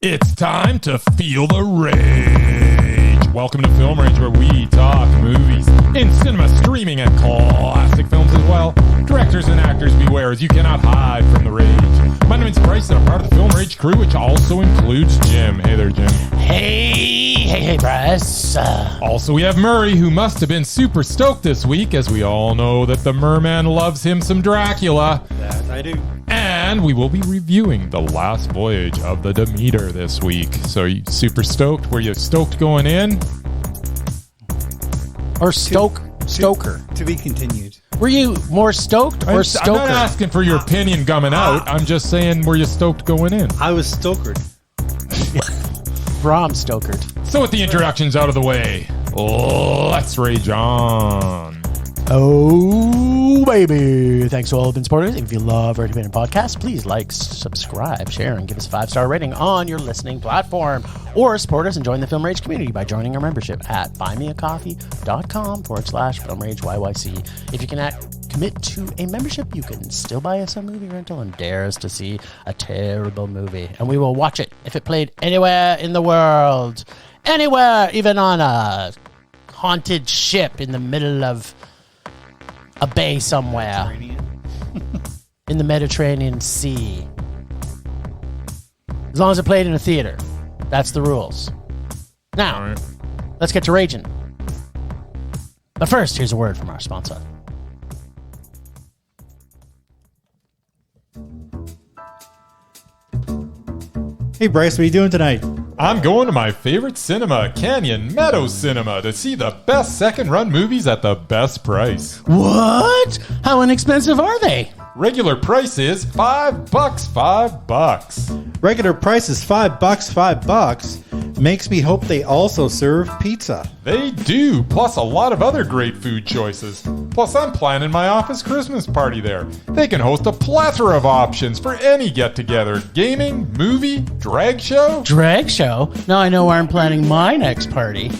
It's time to feel the rage. Welcome to Film Rage, where we talk movies in cinema, streaming, and classic films as well. Directors and actors beware, as you cannot hide from the rage. My name is Bryce, and I'm part of the Film Rage crew, which also includes Jim. Hey there, Jim. Hey, Bryce. Also, we have Murray, who must have been super stoked this week, as we all know that the Merman loves him some Dracula. That I do. And we will be reviewing The Last Voyage of the Demeter this week. So, you super stoked? Were you stoked going in? Or Stoker. To be continued. Were you more stoked or Stoker? I'm not asking for your opinion gumming out. I'm just saying, were you stoked going in? I was stokered. Brom Stokered. So with the introductions out of the way, let's rage on. Oh, baby. Thanks to all of the supporters. If you love our independent podcast, please like, subscribe, share, and give us a 5-star rating on your listening platform. Or support us and join the Film Rage community by joining our membership at buymeacoffee.com/FilmRageYYC. If you cannot commit to a membership, you can still buy us a movie rental and dare us to see a terrible movie. And we will watch it if it played anywhere in the world. Anywhere, even on a haunted ship in the middle of a bay somewhere. In the Mediterranean Sea. As long as it played in a theater. That's the rules. Now, let's get to raging. But first, here's a word from our sponsor. Hey, Bryce, what are you doing tonight? I'm going to my favorite cinema, canyonmeadowscinema, to see the best second-run movies at the best price. What? How inexpensive are they? Regular price is $5. Regular price is $5. Makes me hope they also serve pizza. They do, plus a lot of other great food choices. Plus, I'm planning my office Christmas party there. They can host a plethora of options for any get-together. Gaming, movie, drag show. Drag show? Now I know where I'm planning my next party.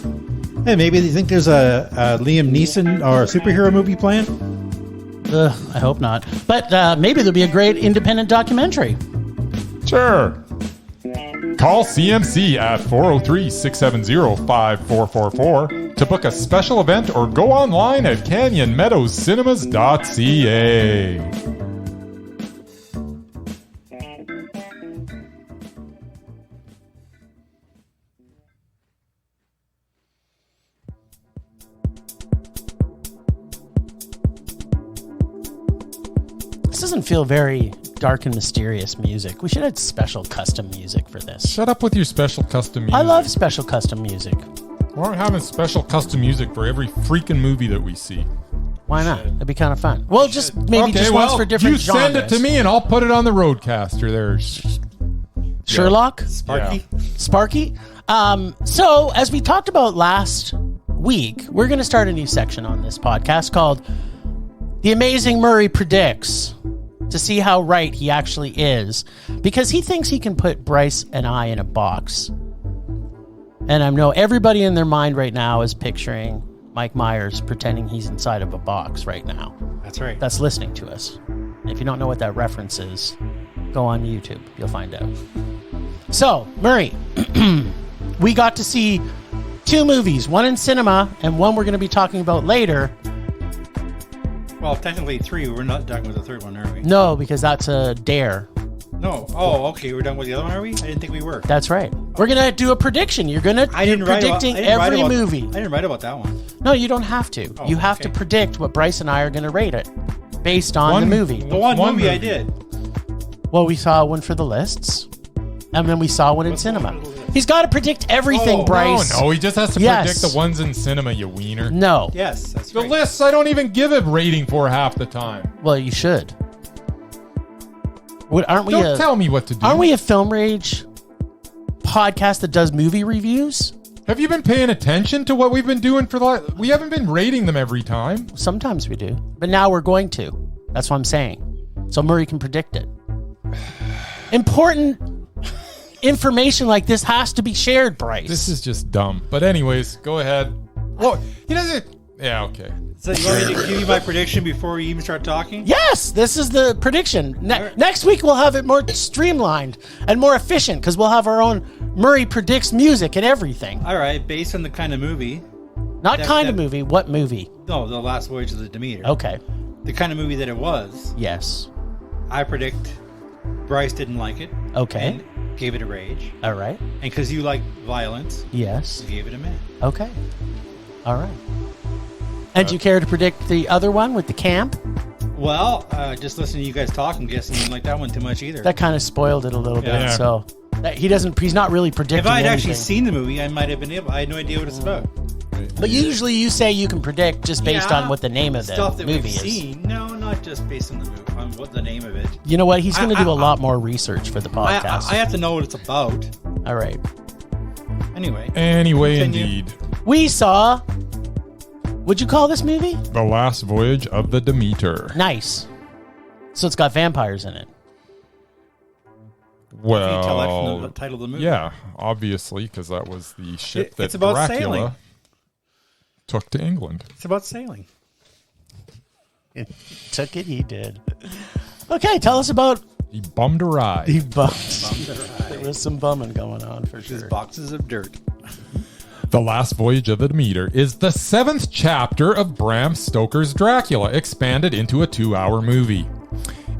Hey, maybe you think there's a Liam Neeson or a superhero movie planned? I hope not. But maybe there'll be a great independent documentary. Sure. Call CMC at 403-670-5444 to book a special event or go online at canyonmeadowscinema.ca. This doesn't feel very dark and mysterious music. We should have special custom music for this. Shut up with your special custom music. I love special custom music. Why aren't we having special custom music for every freaking movie that we see? Why not? It'd be kind of fun. Well, just maybe just once for different genres. You send it to me and I'll put it on the Roadcaster there. Sherlock? Sparky? Yeah. Sparky? So, as we talked about last week, we're going to start a new section on this podcast called The Amazing Murray Predicts, to see how right he actually is, because he thinks he can put Bryce and I in a box. And I know everybody in their mind right now is picturing Mike Myers pretending he's inside of a box right now. That's right. That's listening to us. If you don't know what that reference is, go on YouTube. You'll find out. So, Murray, we got to see 2 movies, one in cinema and one we're going to be talking about later. Well, technically 3. We're not done with the third one, are we? No, because that's a dare. No. Oh, okay. We're done with the other one, are we? I didn't think we were. That's right. We're going to do a prediction. You're predicting every movie. I didn't write about that one. No, you don't have to. You have to predict what Bryce and I are going to rate it based on the movie. The one movie I did. Well, we saw one for the lists, and then we saw one in cinema. He's got to predict everything, Bryce. No, he just has to predict the ones in cinema, you wiener. No. Yes, that's The right. lists I don't even give a rating for half the time. Well, you should. Don't tell me what to do. Aren't we a Film Rage podcast that does movie reviews? Have you been paying attention to what we've been doing for the... We haven't been rating them every time. Sometimes we do. But now we're going to. That's what I'm saying. So Murray can predict it. Important information like this has to be shared, Bryce. This is just dumb. But anyways, go ahead. Well, he doesn't... Yeah, okay. So you want me to give you my prediction before we even start talking? Yes, this is the prediction. Right. Next week we'll have it more streamlined and more efficient because we'll have our own Murray Predicts music and everything. All right, based on the kind of movie. Not movie. What movie? No, The Last Voyage of the Demeter. Okay. The kind of movie that it was. Yes. I predict Bryce didn't like it. Okay. And gave it a rage. All right. And because you like violence. Yes. You gave it a minute. Okay. All right. And do you care to predict the other one with the camp? Well, just listening to you guys talk, I'm guessing you didn't like that one too much either. That kind of spoiled it a little bit. Yeah. So he's not really predicting If I had anything. actually seen the movie, I might have been able. I had no idea what it's about. But usually you say you can predict just based on what the name of the stuff that movie we've is. Seen. No, not just based on the movie, on what the name of it. You know what? He's going to do a lot more research for the podcast. I have to know what it's about. All right. Anyway, continue. Indeed. We saw. What'd you call this movie? The Last Voyage of the Demeter. Nice. So it's got vampires in it. Can you tell that from Well, the title of the movie? yeah, obviously, because that was the ship that It's about Dracula sailing. took to England. It's about sailing. Took it, he did. Okay, tell us about. He bummed a ride. He bummed. There was some bumming going on for Just sure. boxes of dirt. The Last Voyage of the Demeter is the 7th chapter of Bram Stoker's Dracula, expanded into a 2-hour movie.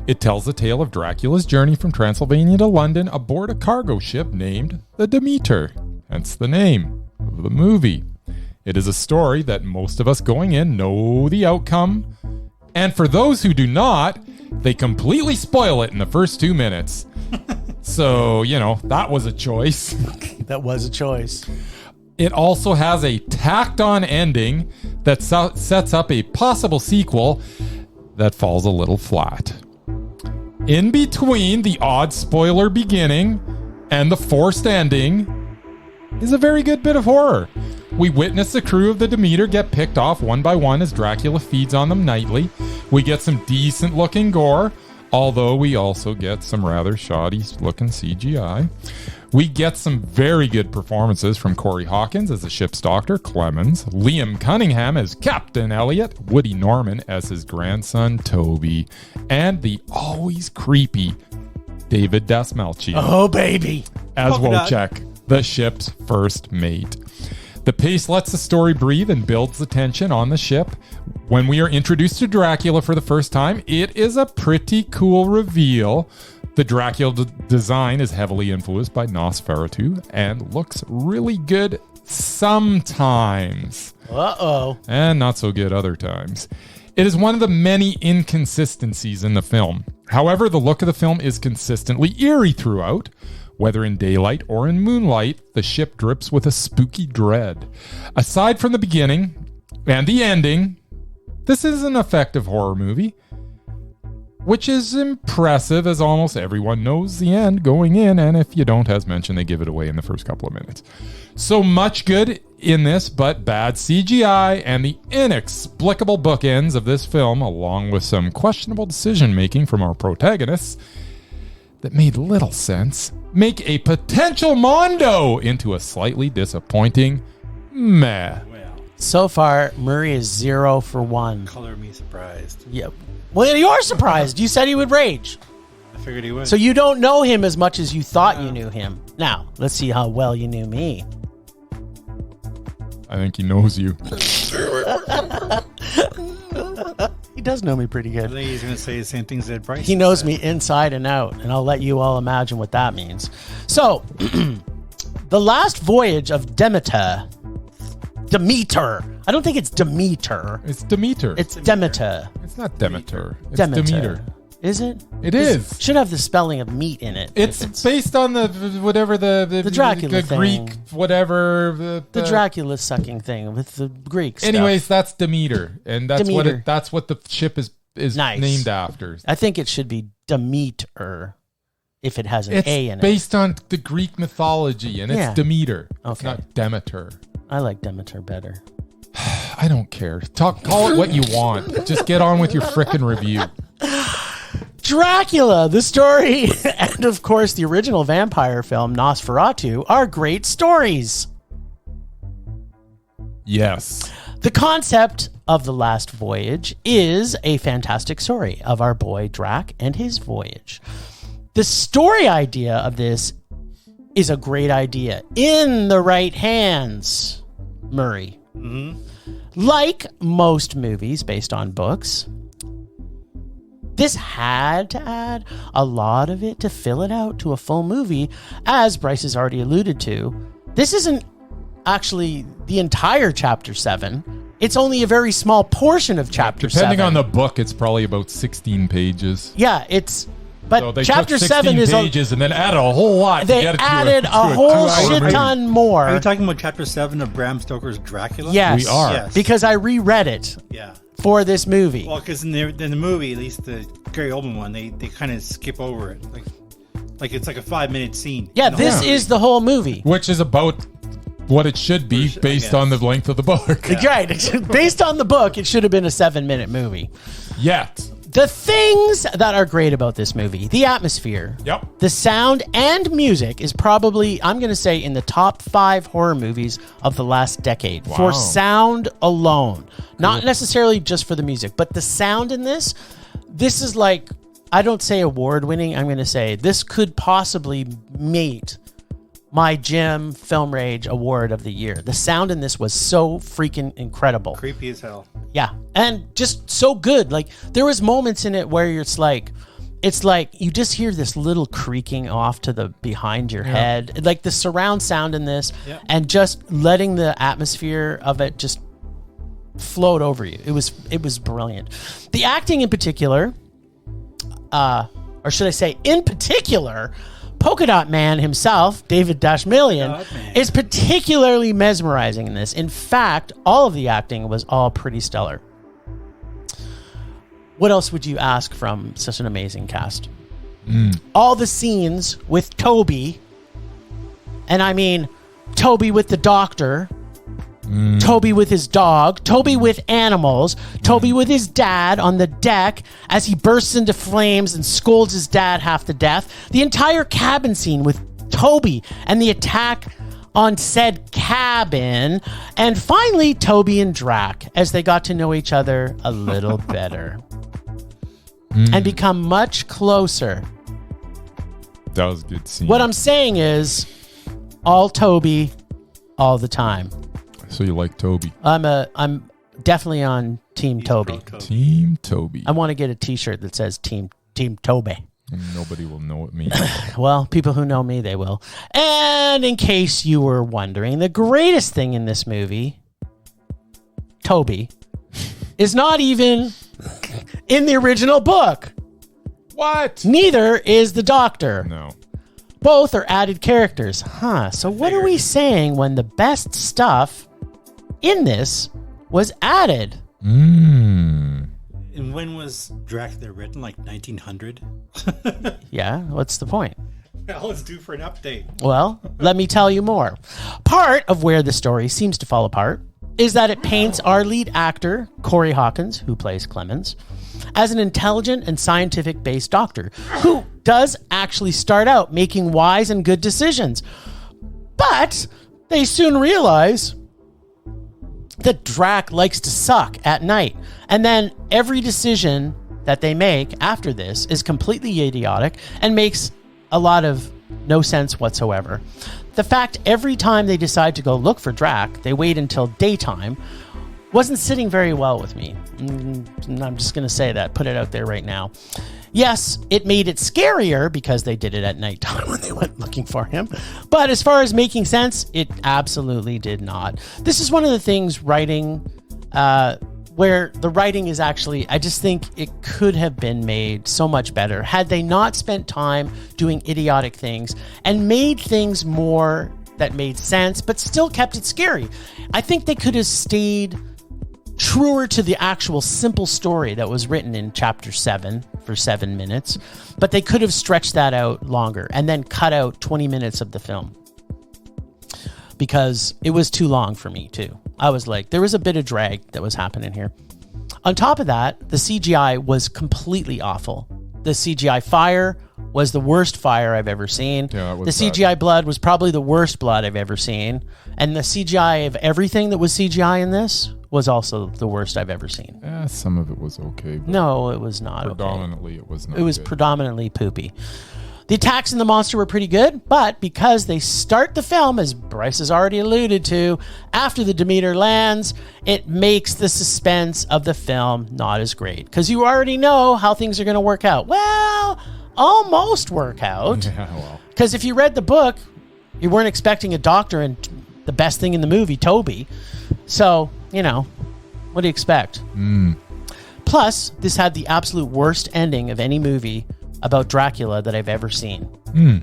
It tells the tale of Dracula's journey from Transylvania to London aboard a cargo ship named the Demeter, hence the name of the movie. It is a story that most of us going in know the outcome, and for those who do not, they completely spoil it in the first 2 minutes. So, that was a choice. That was a choice. It also has a tacked-on ending that sets up a possible sequel that falls a little flat. In between the odd spoiler beginning and the forced ending is a very good bit of horror. We witness the crew of the Demeter get picked off one by one as Dracula feeds on them nightly. We get some decent-looking gore, although we also get some rather shoddy-looking CGI. We get some very good performances from Corey Hawkins as the ship's doctor, Clemens, Liam Cunningham as Captain Elliot, Woody Norman as his grandson, Toby, and the always creepy David Dastmalchian Oh, baby. as Polka dot. Wojciech, the ship's first mate. The pace lets the story breathe and builds the tension on the ship. When we are introduced to Dracula for the first time, it is a pretty cool reveal. The Dracula design is heavily influenced by Nosferatu and looks really good sometimes. Uh-oh. And not so good other times. It is one of the many inconsistencies in the film. However, the look of the film is consistently eerie throughout. Whether in daylight or in moonlight, the ship drips with a spooky dread. Aside from the beginning and the ending, this is an effective horror movie, which is impressive as almost everyone knows the end going in, and if you don't, as mentioned, they give it away in the first couple of minutes. So much good in this, but bad CGI and the inexplicable bookends of this film, along with some questionable decision-making from our protagonists that made little sense, make a potential Mondo into a slightly disappointing meh. Well, So far, Murray is 0 for 1. color me surprised. Yeah. Well, you're surprised. You said he would rage. I figured he would. So you don't know him as much as you thought you knew him. Now, let's see how well you knew me. I think he knows you. He does know me pretty I good. think he's going to say the same things that Bryce He knows said. me inside and out, and I'll let you all imagine what that means. So, The Last Voyage of Demeter. I don't think it's Demeter. It's Demeter. It's Demeter. It's not Demeter. It's Demeter. Demeter. Is it? It is. Should have the spelling of meat in it. It's if based on the whatever the Dracula the Greek thing. whatever the Dracula sucking thing with the Greek stuff. Anyways, that's Demeter, and that's Demeter. that's what the ship is Nice. named after. I think it should be Demeter if it has an It's A in it. based on the Greek mythology, and Yeah. it's Demeter. It's Okay. not Demeter. I like Demeter better. I don't care. Call it what you want. Just get on with your frickin' review. Dracula, the story, and of course the original vampire film Nosferatu are great stories. Yes. The concept of The Last Voyage is a fantastic story of our boy Drac and his voyage. The story idea of this is a great idea in the right hands, Murray. Like most movies based on books, this had to add a lot of it to fill it out to a full movie, as Bryce has already alluded to. This isn't actually the entire Chapter 7. It's only a very small portion of Chapter 7. Depending on the book, it's probably about 16 pages. Yeah, but So they Chapter took 7 is pages and then added a whole lot. they to get it added to a whole 2-hour shit movie. ton more. Are you talking about Chapter 7 of Bram Stoker's Dracula? Yes, We are. Yes. because I reread it Yeah. for this movie. Well, because in the movie, at least the Gary Oldman one, they kind of skip over it. Like it's like a 5-minute scene. Yeah, in the whole this movie. is the whole movie. Which is about what it should be I based guess. on the length of the book. Right. Based on the book, it should have been a 7-minute movie. Yet. The things that are great about this movie, the atmosphere, Yep. the sound and music is probably, I'm going to say, in the top 5 horror movies of the last decade for sound alone. Not necessarily just for the music, but the sound in this is like, I don't say award winning. I'm going to say this could possibly meet my Jim Film Rage Award of the Year. The sound in this was so freaking incredible. creepy as hell. Yeah, and just so good. Like there was moments in it where it's like you just hear this little creaking off to the behind your head, like the surround sound in this, and just letting the atmosphere of it just float over you. It was brilliant. The acting in particular, or should I say, in particular, Polka Dot Man himself, David Dastmalchian, is particularly mesmerizing in this. In fact, all of the acting was all pretty stellar. What else would you ask from such an amazing cast? All the scenes with Toby, and I mean Toby with the doctor, Toby with his dog, Toby with animals, Toby with his dad on the deck as he bursts into flames and scolds his dad half to death. The entire cabin scene with Toby and the attack on said cabin. And finally, Toby and Drac as they got to know each other a little better and become much closer. That was a good scene. What I'm saying is all Toby all the time. So you like Toby. I'm definitely on Team Toby. Team Toby. I want to get a T-shirt that says Team Toby. Nobody will know it means. Well, people who know me, they will. And in case you were wondering, the greatest thing in this movie, Toby, is not even in the original book. What? Neither is the Doctor. No. Both are added characters. So what are we saying when the best stuff in this was added? And when was Dracula written? Like 1900? Yeah, what's the point? Well, it's due for an update. Well, let me tell you more. Part of where the story seems to fall apart is that it paints our lead actor, Corey Hawkins, who plays Clemens, as an intelligent and scientific-based doctor who does actually start out making wise and good decisions. But they soon realize that Drac likes to suck at night. And then every decision that they make after this is completely idiotic and makes a lot of no sense whatsoever. The fact every time they decide to go look for Drac, they wait until daytime, wasn't sitting very well with me. I'm just going to say that, put it out there right now. Yes, it made it scarier because they did it at nighttime when they went looking for him. But as far as making sense, it absolutely did not. This is one of the things writing, where the writing is actually, I just think it could have been made so much better had they not spent time doing idiotic things and made things more that made sense, but still kept it scary. I think they could have stayed truer to the actual simple story that was written in chapter 7 for 7 minutes, but they could have stretched that out longer and then cut out 20 minutes of the film because it was too long for me too. I was like, there was a bit of drag that was happening here. On top of that, the CGI was completely awful. The CGI fire was the worst fire I've ever seen. Yeah, it was the CGI blood was probably the worst blood I've ever seen. And the CGI of everything that was CGI in this was also the worst I've ever seen. Yeah, some of it was okay. But No, it was not predominantly, it was not. It was good. predominantly poopy. The attacks in the monster were pretty good, but because they start the film, as Bryce has already alluded to, after the Demeter lands, it makes the suspense of the film not as great. Because you already know how things are going to work out. Well, almost work out. Yeah, well. Because if you read the book, you weren't expecting a doctor and the best thing in the movie, Toby. So, what do you expect? Plus, this had the absolute worst ending of any movie about Dracula that I've ever seen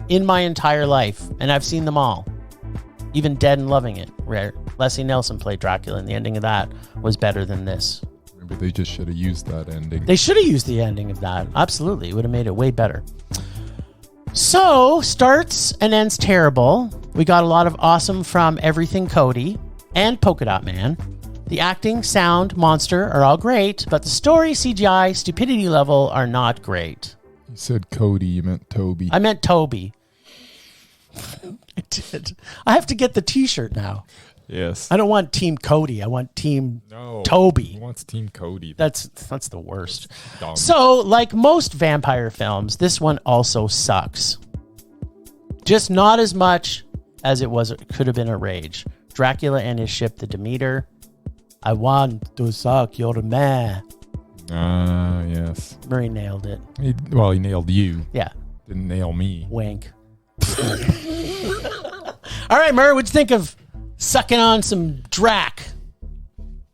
in my entire life. And I've seen them all. Even Dead and Loving It, where Leslie Nielsen played Dracula, and the ending of that was better than this. Maybe they just should have used that ending. They should have used the ending of that. Absolutely. It would have made it way better. So, starts and ends terrible. We got a lot of awesome from Everything Cody and Polka Dot Man. The acting, sound, monster are all great, but the story, CGI, stupidity level are not great. You said Cody, you meant Toby. I meant Toby. I did. I have to get the t-shirt now. Yes. I don't want Team Cody. I want Team No. Toby. He wants Team Cody. That's the worst. Dumb. So, like most vampire films, this one also sucks. Just not as much as it could have been a Rage. Dracula and his ship, the Demeter. I want to suck your man. Yes. Murray nailed it. He nailed you. Yeah. Didn't nail me. Wink. All right, Murray, what'd you think of sucking on some Drac?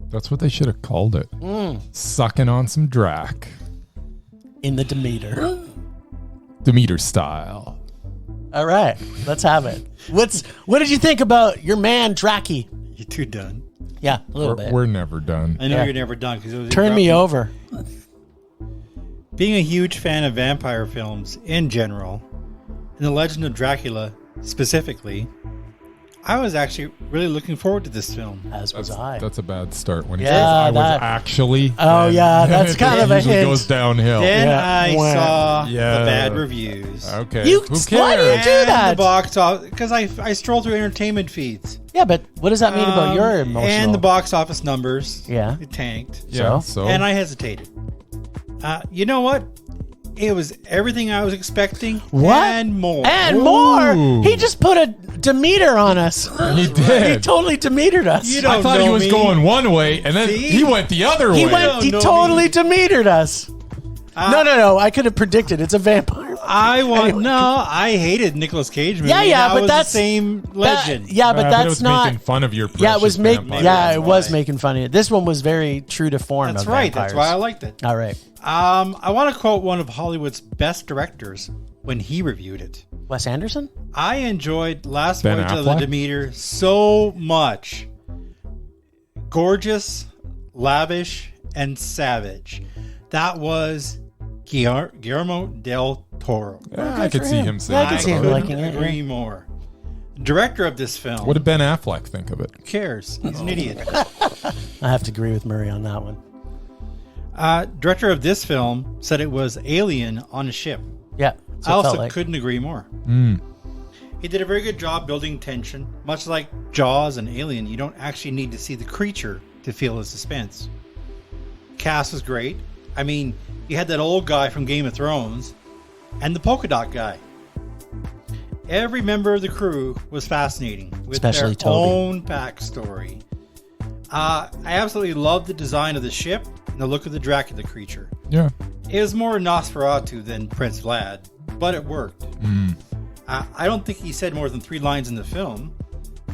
That's what they should have called it. Sucking on some Drac. In the Demeter. Demeter style. All right, let's have it. What did you think about your man, Dracky? You two done? Yeah, a little bit. We're never done. I know Yeah. you're never done because it was Turn me over. Being a huge fan of vampire films in general, and The Legend of Dracula specifically, I was actually really looking forward to this film. As was I. That's a bad start when he Yeah, says I was that- actually. Oh, then yeah, that's it kind of a usually hint. goes downhill. Then Yeah. I Wow. saw Yeah. the bad reviews. Okay. You- Who why do you cares? do And that? the box office, because I stroll through entertainment feeds. Yeah, but what does that mean about your emotional? And the box office numbers. Yeah. It tanked. Yeah, So? so. And I hesitated. You know what? It was everything I was expecting What? and more. And Ooh. more. He just put a Demeter on us. He did. He totally Demetered us. You I don't thought he know was me. going one way, and then See? he went the other way. He know totally me. Demetered us. No. I could have predicted. It's a vampire. I hated Nicolas Cage movie. Yeah, that but was that's the same legend. But it that's was not. making fun of your precious Yeah, it was vampires. Yeah, it was why. making fun of it. This one was very true to form. That's of right. Vampires. That's why I liked it. All right, I want to quote one of Hollywood's best directors when he reviewed it. Wes Anderson. I enjoyed Last Ben Voyage of the Affleck? Demeter so much. Gorgeous, lavish, and savage. That was Guillermo del Toro. Yeah, I could for see him. him Yeah, saying I could that see him about couldn't liking it, agree more. Director of this film. What did Ben Affleck think of it? Who cares? He's an idiot. I have to agree with Murray on that one. Director of this film said it was Alien on a ship. Yeah, that's I what it felt also like. couldn't agree more. He did a very good job building tension. Much like Jaws and Alien, you don't actually need to see the creature to feel the suspense. Cast was great. I mean, you had that old guy from Game of Thrones and the polka dot guy. Every member of the crew was fascinating with Especially their Toby. own backstory. I absolutely loved the design of the ship and the look of the Dracula creature. Yeah. It was more Nosferatu than Prince Vlad, but it worked. I don't think he said more than 3 lines in the film,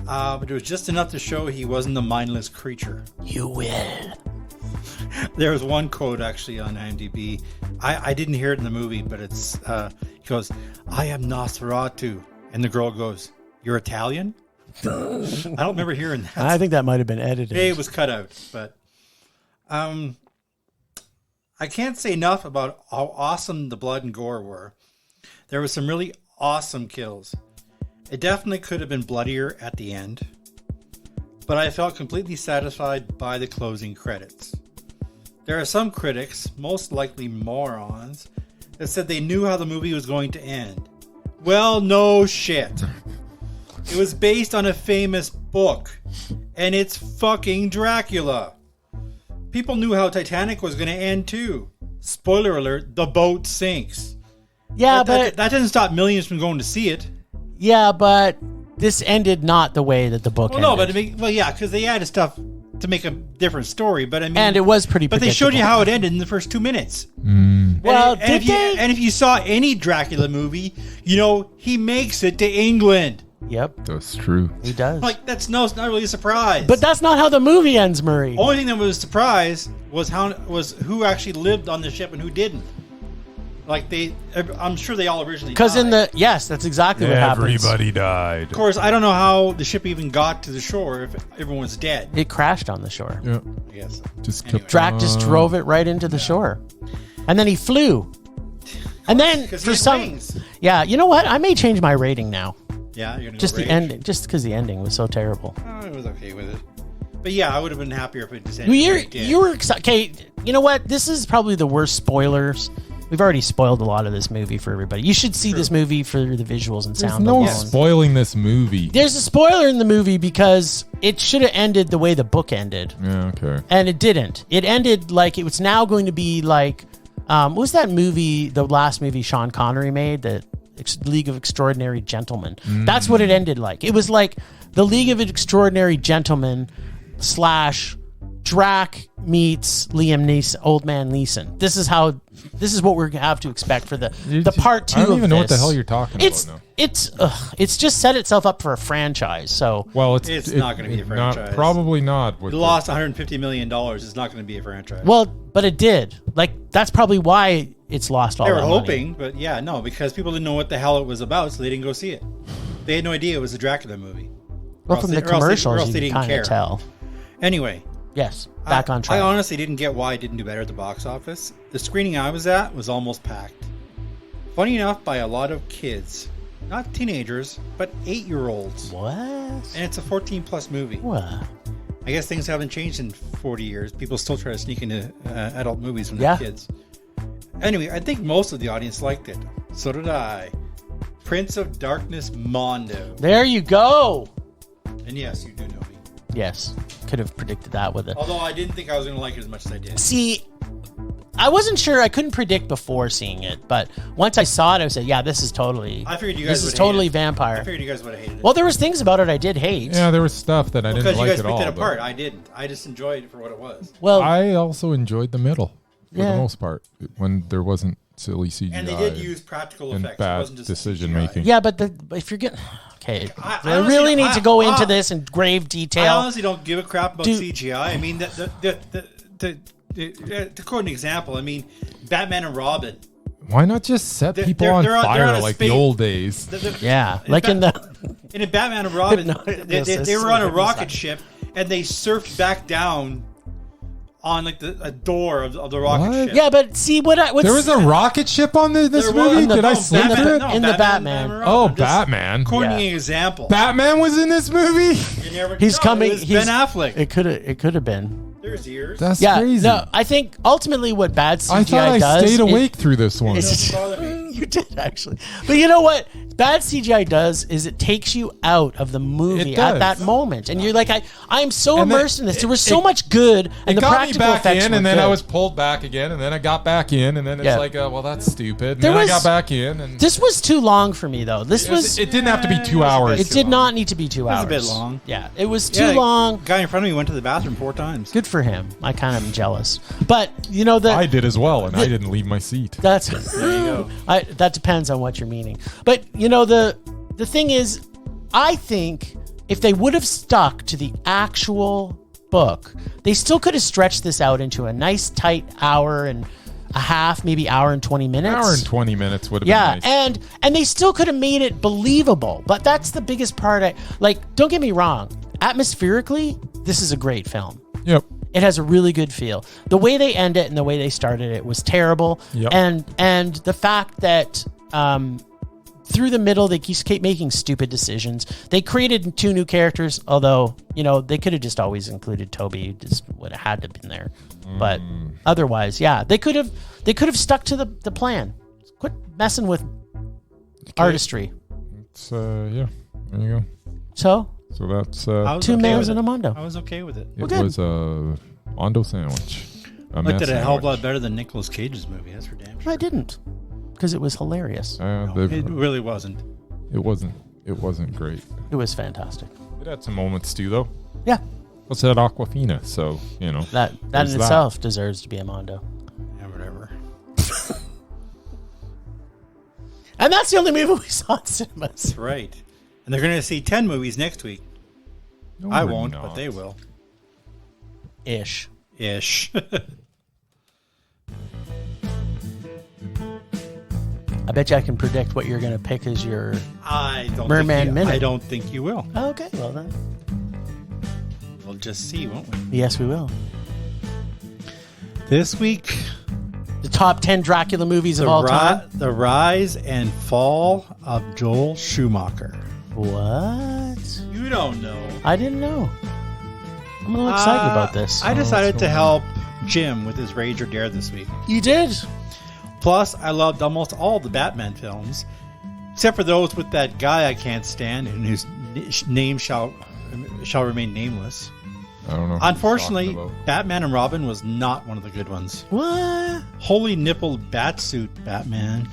but it was just enough to show he wasn't a mindless creature. You will. There was one quote actually on IMDb. I didn't hear it in the movie, but it's he goes, "I am Nosferatu," and the girl goes, "You're Italian?" I don't remember hearing that. I think that might have been edited. It was cut out, but I can't say enough about how awesome the blood and gore were. There were some really awesome kills. It definitely could have been bloodier at the end, but I felt completely satisfied by the closing credits. There are some critics, most likely morons, that said they knew how the movie was going to end. Well, no shit. It was based on a famous book, and it's fucking Dracula. People knew how Titanic was going to end too. Spoiler alert, the boat sinks. Yeah, That doesn't stop millions from going to see it. Yeah, but this ended not the way that the book ended. No, but because they added stuff to make a different story. But I mean, and it was pretty. But they showed you how it ended in the first 2 minutes. Well, and if you saw any Dracula movie, you know he makes it to England. Yep, that's true. He does. Like it's not really a surprise. But that's not how the movie ends, Murray. Only thing that was a surprise was who actually lived on the ship and who didn't. Like I'm sure they all originally died. Because yes, that's exactly what happens. Everybody died. Of course, I don't know how the ship even got to the shore if everyone's dead. It crashed on the shore. Yeah. I guess. Drac just drove it right into the shore. And then he flew. And then for some wings. Yeah, you know what? I may change my rating now. Yeah, you're gonna just go the ending, just because the ending was so terrible. I was okay with it. But yeah, I would have been happier if it just ended. You were excited. Okay, you know what? This is probably the worst spoilers. We've already spoiled a lot of this movie for everybody. You should see this movie for the visuals and sound. There's no spoiling this movie. There's a spoiler in the movie because it should have ended the way the book ended. Yeah, okay. And it didn't. It ended like it was now going to be like, what was that movie, the last movie Sean Connery made, the League of Extraordinary Gentlemen? That's what it ended like. It was like the League of Extraordinary Gentlemen / Drac meets Liam Neeson, Old Man Neeson. This is what we're gonna have to expect for the part 2 of this. I don't even know what the hell you're talking about now. It's just set itself up for a franchise. So it's not going to be a franchise. Probably not. It lost $150 million. It's not going to be a franchise. Well, but it did. Like that's probably why it's lost all. They were that hoping, money. but yeah, no, because people didn't know what the hell it was about, so they didn't go see it. They had no idea it was a Dracula movie. Well, from the commercials, you can kind of tell. Anyway. Yes, back on track. I honestly didn't get why it didn't do better at the box office. The screening I was at was almost packed. Funny enough, by a lot of kids. Not teenagers, but 8-year-olds. What? And it's a 14-plus movie. What? I guess things haven't changed in 40 years. People still try to sneak into adult movies when they're kids. Anyway, I think most of the audience liked it. So did I. Prince of Darkness Mondo. There you go. And yes, you do know me. Yes, could have predicted that with it. Although I didn't think I was going to like it as much as I did. See, I wasn't sure. I couldn't predict before seeing it, but once I saw it, I said, "Yeah, this is totally." I figured you guys. This is totally vampire. I figured you guys would have hated it. Well, there was things about it I did hate. Yeah, there was stuff that I didn't like at all. Because you guys picked it apart. I didn't. I just enjoyed it for what it was. Well, I also enjoyed the middle for the most part when there wasn't silly CGI. And they did use practical effects. Bad it wasn't just decision CGI. making. Yeah, but if you're getting I honestly really need to go into this in grave detail. I honestly don't give a crap about CGI. I mean, to quote an example, I mean, Batman and Robin. Why not just set people on fire like the old days? Yeah, like in a Batman and Robin, they were on a rocket ship and they surfed back down on like a door of the rocket ship. Yeah, but see there was a rocket ship on this movie? Did I sleep through it? In the Batman. Batman. Quoting an example. Batman was in this movie? He's coming. He's Ben Affleck. It could have been. There's ears. That's crazy. No, I think ultimately what bad CGI I thought I stayed awake through this one. You did actually. But you know what? Bad CGI does is it takes you out of the movie at that moment. And you're like, I'm so immersed in this. There was so much good and the practical effects were good. And then I was pulled back again, and then I got back in, and then it's like, well, that's stupid. And then I got back in. And this was too long for me, though. It didn't have to be 2 hours. It did not need to be 2 hours. It was a bit long. Yeah, it was too long. The guy in front of me went to the bathroom 4 times. Good for him. I kind of am jealous. But, you know, I did as well, and I didn't leave my seat. There you go. That depends on what you're meaning. But, you know, the thing is, I think if they would have stuck to the actual book, they still could have stretched this out into a nice tight hour and a half, maybe hour and 20 minutes. Hour and 20 minutes would have been nice. and they still could have made it believable. But that's the biggest part. Don't get me wrong. Atmospherically, this is a great film. Yep. It has a really good feel. The way they end it and the way they started it was terrible. Yep. And the fact that through the middle they keep making stupid decisions. They created 2 new characters, although, you know, they could have just always included Toby. Just would have had to have been there. But otherwise, yeah, they could have stuck to the plan. Quit messing with artistry. It's yeah. There you go. So I that's was two okay mans with and a it. mondo. I was okay with it. it good. was a mondo sandwich. Looked at it a hell of a lot better than Nicolas Cage's movie. That's for damn sure. I didn't, because it was hilarious. It really wasn't. It wasn't great. It was fantastic. It had some moments too, though. Yeah, What's that Aquafina? So that in there's that. itself deserves to be a mondo. Yeah, whatever. And that's the only movie we saw in cinemas. That's right. And they're going to see 10 movies next week. No, I they're won't, not. but they will. Ish. Ish. I bet you I can predict what you're going to pick as your... Merman Minute. I don't think you will. Okay, well then. We'll just see, won't we? Yes, we will. This week, The top 10 Dracula movies of all time. The rise and fall of Joel Schumacher. What? You don't know. I didn't know. I'm a little excited about this. I decided to help Jim with his Rage or Dare this week. You did? Plus, I loved almost all the Batman films, except for those with that guy I can't stand and whose name shall remain nameless. I don't know. Unfortunately, Batman and Robin was not one of the good ones. What? Holy nippled batsuit Batman.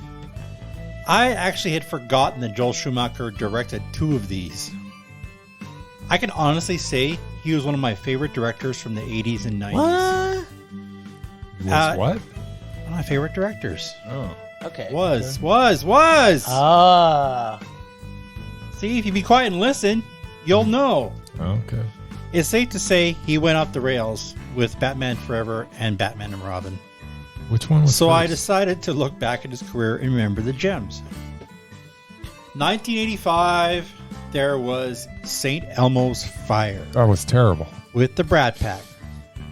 I actually had forgotten that Joel Schumacher directed 2 of these. I can honestly say he was one of my favorite directors from the 80s and 90s. What? What? One of my favorite directors. Oh. Okay. Was. Ah. See, if you be quiet and listen, you'll know. Okay. It's safe to say he went off the rails with Batman Forever and Batman and Robin. Which one was So I first? decided to look back at his career and remember the gems. 1985, there was St. Elmo's Fire That was terrible. with the Brat Pack,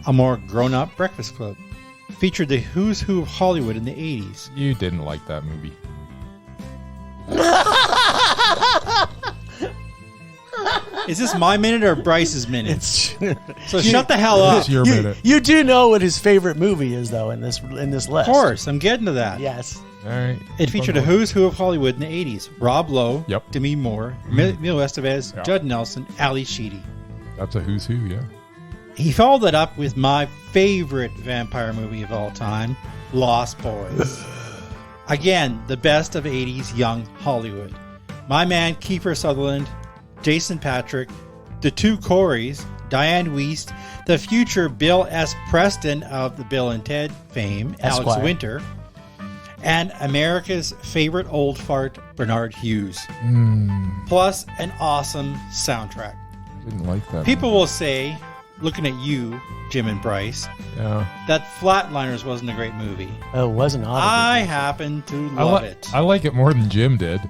a more grown-up breakfast club. Featured the who's who of Hollywood in the 80s. You didn't like that movie. Is this my minute or Bryce's minute? So You- shut the hell up. It's your minute. You do know what his favorite movie is, though, in this list. Of course, I'm getting to that. Yes. All right. It featured a who's who of Hollywood in the 80s. Rob Lowe, Yep. Demi Moore, Emilio Estevez, Yeah. Judd Nelson, Ali Sheedy. That's a who's who, yeah. He followed that up with my favorite vampire movie of all time, Lost Boys. Again, the best of 80s young Hollywood. My man Kiefer Sutherland, Jason Patrick, the 2 Coreys, Diane Wiest, the future Bill S. Preston of the Bill and Ted fame, Alex Esquire. Winter, and America's favorite old fart, Bernard Hughes. Plus an awesome soundtrack. I didn't like that. People will say, looking at you, Jim and Bryce, Yeah. that Flatliners wasn't a great movie. Oh, it wasn't odd. I happen to love it. I like it more than Jim did.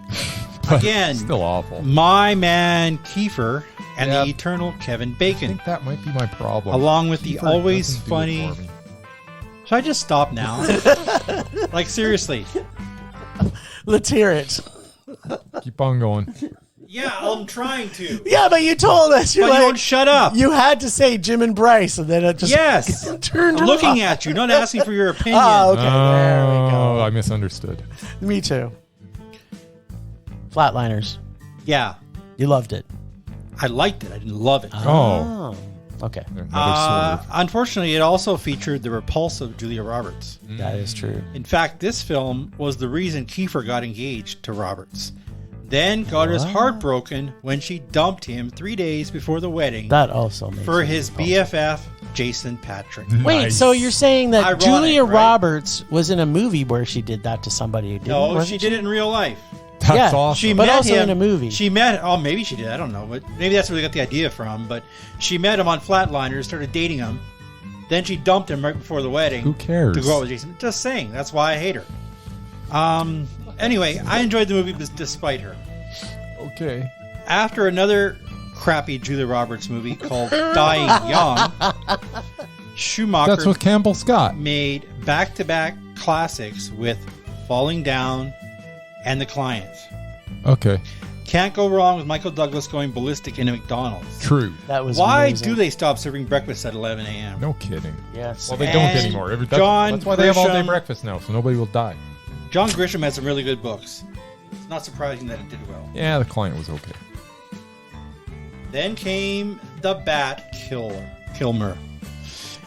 But Again, it's still awful. My man Kiefer and Yep. the eternal Kevin I Bacon, think that might be my problem. along with the Kiefer always doesn't do it funny. for me. Should I just stop now? Like, seriously. Let's hear it. Keep on going. Yeah, I'm trying to. Yeah, but you told us. But You're you like, don't shut up. you had to say Jim and Bryce, and then it just Yes. turned I'm looking off. at you, not asking for your opinion. Oh, okay. There we Oh, go. I misunderstood. Me too. Flatliners. Yeah, You loved it. I liked it. I didn't love it. Oh. Okay. Another swerve. Unfortunately, it also featured the repulsive Julia Roberts. That is true. In fact, this film was the reason Kiefer got engaged to Roberts. Then got his heart broken when she dumped him 3 days before the wedding That also makes for sense. his BFF, Jason Patrick. Wait, Nice. so you're saying that Ironic, Julia right? Roberts was in a movie where she did that to somebody who didn't? No, wasn't she did it in real life. That's yeah, awesome. She But met also him in a movie. She met. Oh, maybe she did. I don't know, but maybe that's where they got the idea from. But she met him on Flatliners, started dating him. Then she dumped him right before the wedding. Who cares? To go out with Jason. Just saying. That's why I hate her. Anyway, I enjoyed the movie despite her. Okay. After another crappy Julia Roberts movie called Dying Young, Schumacher That's with Campbell Scott. made back-to-back classics with Falling Down and The Client. Okay. Can't go wrong with Michael Douglas going ballistic in a McDonald's. True. That was Why amazing. do they stop serving breakfast at 11 a.m.? No kidding. Yes. Well, they don't And anymore. John That's why they have all-day Grisham- breakfast now, so nobody will die. John Grisham had some really good books. It's not surprising that it did well. Yeah, the client was okay. Then came The Bat Kilmer.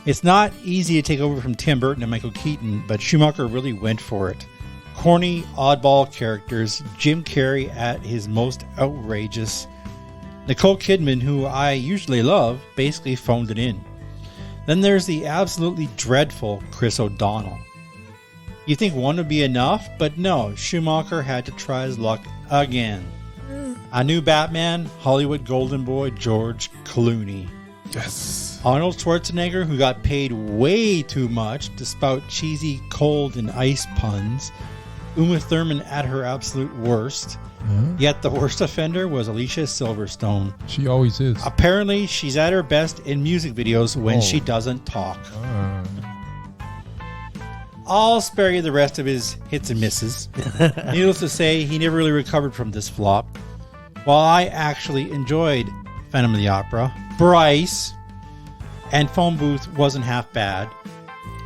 It's not easy to take over from Tim Burton and Michael Keaton, but Schumacher really went for it. Corny, oddball characters, Jim Carrey at his most outrageous. Nicole Kidman, who I usually love, basically phoned it in. Then there's the absolutely dreadful Chris O'Donnell. You think one would be enough, but no, Schumacher had to try his luck again. A new Batman, Hollywood golden boy George Clooney. Yes. Arnold Schwarzenegger, who got paid way too much to spout cheesy cold and ice puns. Uma Thurman at her absolute worst. Yet the worst offender was Alicia Silverstone. She always is. Apparently, she's at her best in music videos when she doesn't talk. I'll spare you the rest of his hits and misses. Needless to say, he never really recovered from this flop. While I actually enjoyed Phantom of the Opera, Bryce, and Phone Booth wasn't half bad.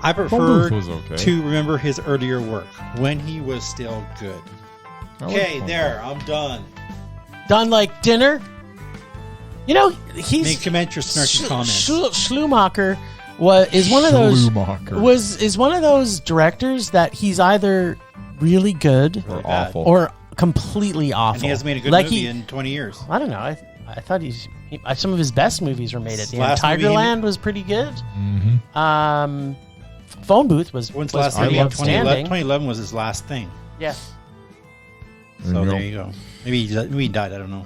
I prefer to remember his earlier work when he was still good. Okay, there, I'm done. Done like dinner? You know, he's... Comment your snarky comments. Schumacher is one of those directors that he's either really good or awful or completely awful. And he hasn't made a good movie in 20 years. I don't know. I thought some of his best movies were made at the end. Tigerland was pretty good. Mm-hmm. Phone Booth was pretty outstanding. 2011 was his last thing. Yeah. So there you go. Maybe he died. I don't know.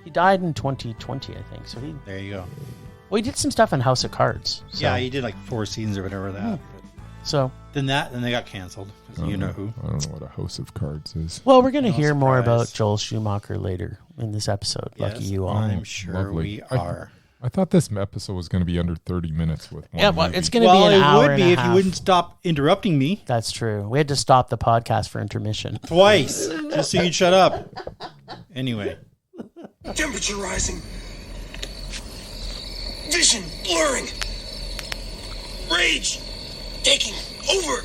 He died in 2020, I think. So there you go. Well, he did some stuff in House of Cards. So. Yeah, he did like 4 seasons or whatever of that. So then they got canceled. You know who? I don't know what a House of Cards is. Well, we're going to hear more about Joel Schumacher later in this episode. Yes, lucky you all. I'm sure we are. I thought this episode was going to be under 30 minutes with one well, movie. it's going to be an hour and a half. It would be if you wouldn't stop interrupting me. That's true. We had to stop the podcast for intermission. Twice, just so you'd shut up. Anyway. Temperature rising. Vision blurring. Rage taking over.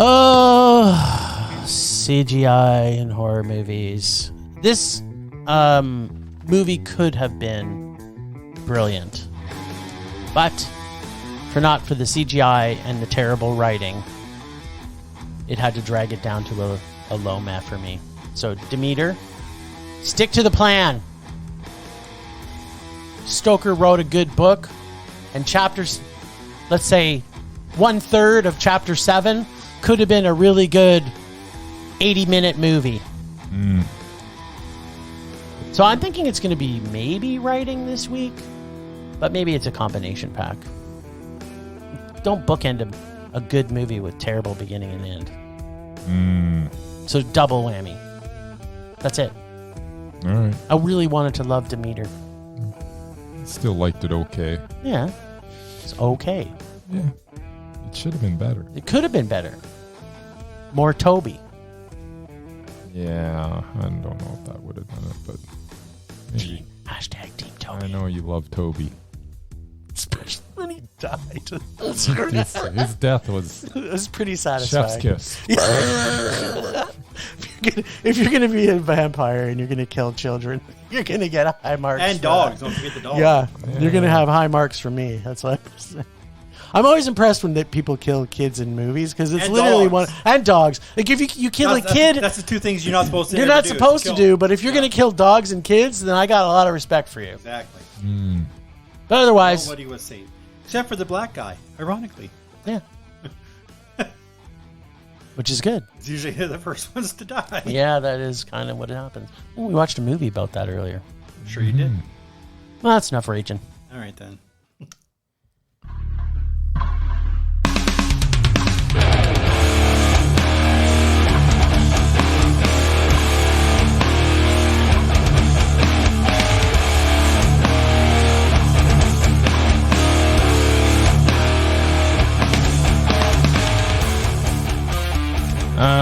Oh, CGI in horror movies. This movie could have been brilliant, but not for the CGI and the terrible writing, it had to drag it down to a low meh for me. So Demeter, stick to the plan. Stoker wrote a good book, and chapters, let's say 1/3 of chapter 7 could have been a really good 80-minute movie. So I'm thinking it's going to be maybe writing this week, but maybe it's a combination pack. Don't bookend a good movie with terrible beginning and end. So double whammy. That's it. All right. I really wanted to love Demeter. Still liked it okay. Yeah. It's okay. Yeah. It should have been better. It could have been better. More Toby. Yeah, I don't know if that would have done it, but maybe. Hashtag Team Toby. I know you love Toby. Especially when he died. His death was... It was pretty satisfying. Chef's kiss. If you're going to be a vampire and you're going to kill children, you're going to get high marks. And dogs. Don't forget the dogs. Yeah. You're going to have high marks from me. That's what I'm saying. I'm always impressed when people kill kids in movies because it's literally one. And dogs. Like if you kill a kid, that's the 2 things you're not supposed to. You're not supposed to do. But if you're going to kill dogs and kids, then I got a lot of respect for you. Exactly. But otherwise, nobody was saved except for the black guy. Ironically, yeah, which is good. It's usually the first ones to die. Yeah, that is kind of what happens. We watched a movie about that earlier. Sure, you did. Well, that's enough raging. All right then.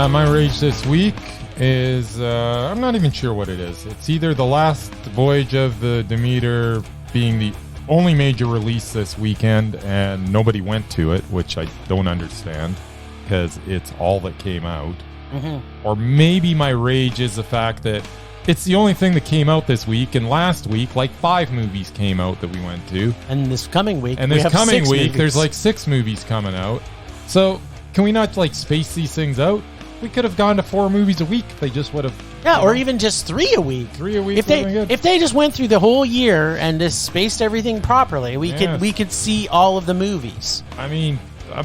My rage this week is, I'm not even sure what it is. It's either the Last Voyage of the Demeter being the only major release this weekend and nobody went to it, which I don't understand because it's all that came out. Or maybe my rage is the fact that it's the only thing that came out this week, and last week, like 5 movies came out that we went to. And this coming week, and there's like 6 movies coming out. So can we not like space these things out? We could have gone to 4 movies a week if they just would have. Yeah, or even just 3 a week. 3 a week. If they just went through the whole year and just spaced everything properly, we could see all of the movies. I mean,